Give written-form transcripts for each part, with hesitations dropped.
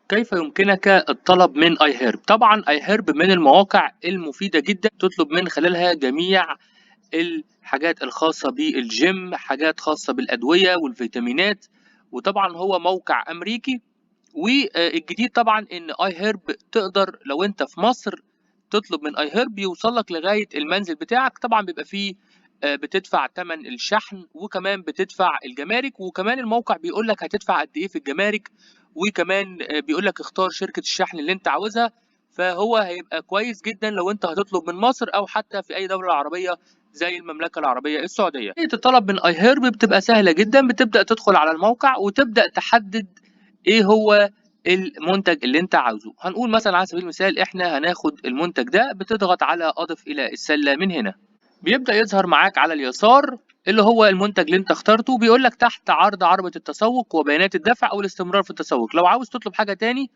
كيف يمكنك الطلب من iHerb؟ طبعًا iHerb من المواقع المفيدة جدًا تطلب من خلالها جميع الحاجات الخاصة بالGym، حاجات خاصة بالأدوية والفيتامينات، وطبعًا هو موقع أمريكي. والجديد طبعًا إن iHerb تقدر لو أنت في مصر تطلب من iHerb يوصل لك لغاية المنزل بتاعك. طبعًا بيبقى فيه بتدفع تمن الشحن، وكمان بتدفع الجمارك، وكمان الموقع بيقول لك هتدفع قد إيه في الجمارك، وكمان بيقول لك اختار شركة الشحن اللي أنت عاوزها. فهو هيبقى كويس جدًا لو أنت هتطلب من مصر أو حتى في أي دولة عربية زي المملكة العربية السعودية. طريقة الطلب من iHerb بتبقى سهلة جدًا، بتبدأ تدخل على الموقع وتبدأ تحدد إيه هو المنتج اللي أنت عاوزه. هنقول مثلًا على سبيل المثال إحنا هناخد المنتج ده، بتضغط على أضف إلى السلة من هنا. بيبدأ يظهر معاك على اليسار اللي هو المنتج اللي أنت اخترته، بيقول لك تحت عرض عربة التسوق وبيانات الدفع أو الاستمرار في التسوق. لو عاوز تطلب حاجة تاني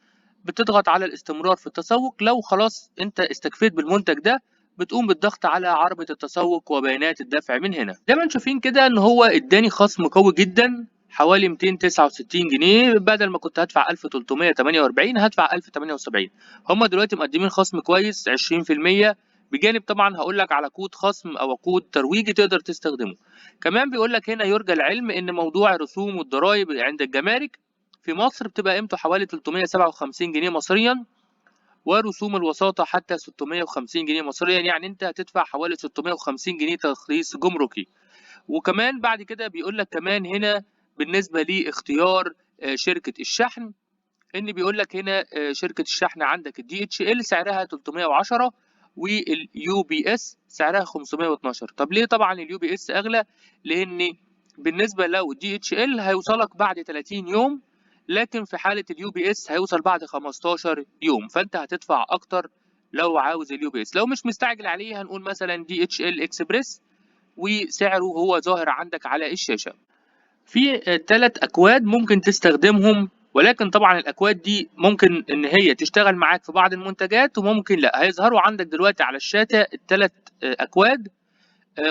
بتضغط على الاستمرار في التسوق. لو خلاص أنت استكفيت بالمنتج ده بتقوم بالضغط على عربة التسوق وبيانات الدفع من هنا. زي ما انتم شايفين كده ان هو اداني خصم قوي جدا، حوالي 269 جنيه. بدل ما كنت هدفع 1348 هدفع 1078. هم دلوقتي مقدمين خصم كويس 20%، بجانب طبعا هقول لك على كود خصم او كود ترويجي تقدر تستخدمه. كمان بيقول لك هنا يرجى العلم ان موضوع الرسوم والضرائب عند الجمارك في مصر بتبقى قيمته حوالي 357 جنيه مصريا، ورسوم الوساطة حتى 650 جنيه مصريا. يعني انت هتدفع حوالي 650 جنيه تخليص جمركي. وكمان بعد كده بيقول لك كمان هنا بالنسبة لاختيار شركة الشحن، ان بيقول لك هنا شركة الشحن عندك الدي اتش ال سعرها 310، واليو بي اس سعرها 512. طب ليه طبعا اليو بي اس اغلى؟ لان بالنسبة لو الدي اتش ال هيوصلك بعد 30 يوم، لكن في حالة اليو بي اس هيوصل بعد 15 يوم، فانت هتدفع اكتر لو عاوز اليو بي اس. لو مش مستعجل عليه هنقول مثلا دي اتش ال اكسبريس، وسعره هو ظاهر عندك على الشاشة. في 3 أكواد ممكن تستخدمهم، ولكن طبعا الأكواد دي ممكن إن هي تشتغل معاك في بعض المنتجات وممكن لأ. هيظهروا عندك دلوقتي على الشاشة ال3 أكواد.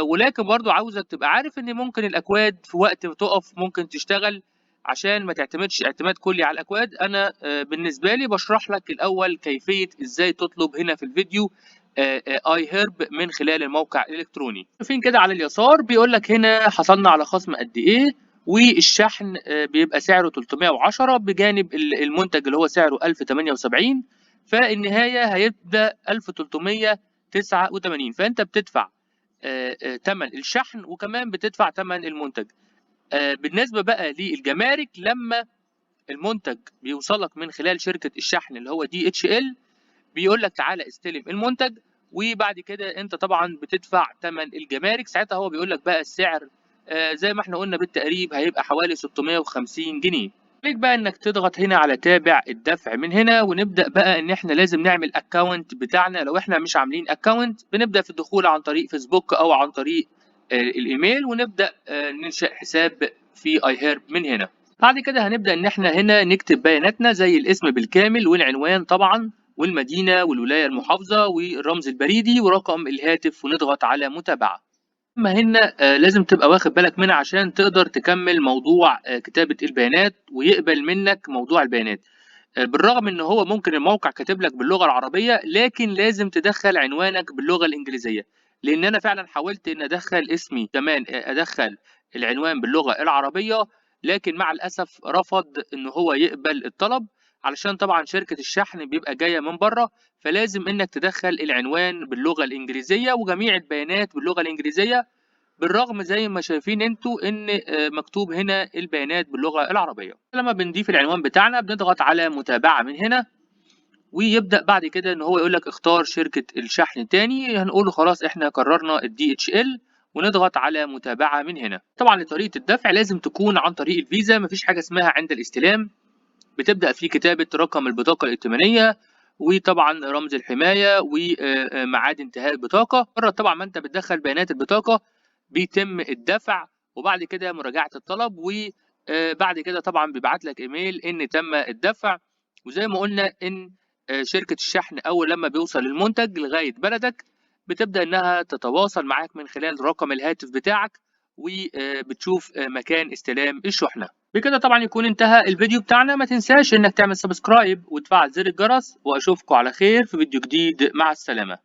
ولكن برضو عاوزك تبقى عارف إن ممكن الأكواد في وقت تقف ممكن تشتغل، عشان ما تعتمدش اعتماد كلي على الأكواد. أنا بالنسبة لي بشرح لك الأول كيفية إزاي تطلب هنا في الفيديو iHerb من خلال الموقع الإلكتروني. شايفين كده على اليسار بيقول لك هنا حصلنا على خصم قد إيه، والشحن بيبقى سعره 310 بجانب المنتج اللي هو سعره 1078. فالنهاية هيبدأ 1389. فأنت بتدفع تمن الشحن وكمان بتدفع تمن المنتج. بالنسبة بقى للجمارك، لما المنتج بيوصلك من خلال شركة الشحن اللي هو دي اتش ال بيقول لك تعالى استلم المنتج، وبعد كده انت طبعا بتدفع ثمن الجمارك. ساعتها هو بيقول لك بقى السعر زي ما احنا قلنا بالتقريب هيبقى حوالي 650 جنيه. عليك بقى انك تضغط هنا على تابع الدفع من هنا، ونبدا بقى ان احنا لازم نعمل اكونت بتاعنا. لو احنا مش عاملين اكونت بنبدا في الدخول عن طريق فيسبوك او عن طريق الايميل، ونبدا ننشئ حساب في iHerb من هنا. بعد كده هنبدا ان احنا هنا نكتب بياناتنا زي الاسم بالكامل والعنوان طبعا والمدينه والولايه المحافظه والرمز البريدي ورقم الهاتف، ونضغط على متابعه. اما هنا لازم تبقى واخد بالك منها عشان تقدر تكمل موضوع كتابة البيانات ويقبل منك موضوع البيانات. بالرغم ان هو ممكن الموقع كاتب لك باللغة العربية، لكن لازم تدخل عنوانك باللغة الانجليزية. لان انا فعلا حاولت ان ادخل اسمي كمان ادخل العنوان باللغة العربية، لكن مع الاسف رفض ان هو يقبل الطلب، علشان طبعا شركة الشحن بيبقى جاية من بره. فلازم انك تدخل العنوان باللغة الانجليزية وجميع البيانات باللغة الانجليزية، بالرغم زي ما شايفين انتوا ان مكتوب هنا البيانات باللغة العربية. لما بنضيف العنوان بتاعنا بنضغط على متابعة من هنا، ويبدأ بعد كده ان هو يقول لك اختار شركة الشحن تاني. هنقول له خلاص احنا قررنا الدي اتش ال، ونضغط على متابعة من هنا. طبعا لطريقة الدفع لازم تكون عن طريق الفيزا، مفيش حاجة اسمها عند الاستلام. بتبدأ في كتابة رقم البطاقة الائتمانية، وطبعا رمز الحماية وميعاد انتهاء البطاقة. مرة طبعا ما انت بتدخل بيانات البطاقة بيتم الدفع، وبعد كده مراجعة الطلب، وبعد كده طبعا بيبعت لك ايميل ان تم الدفع. وزي ما قلنا ان شركة الشحن اول لما بيوصل المنتج لغاية بلدك بتبدأ انها تتواصل معاك من خلال رقم الهاتف بتاعك، وبتشوف مكان استلام الشحنة. بكده طبعا يكون انتهى الفيديو بتاعنا. ما تنساش انك تعمل سبسكرايب وتفعل زر الجرس، واشوفكم على خير في فيديو جديد. مع السلامة.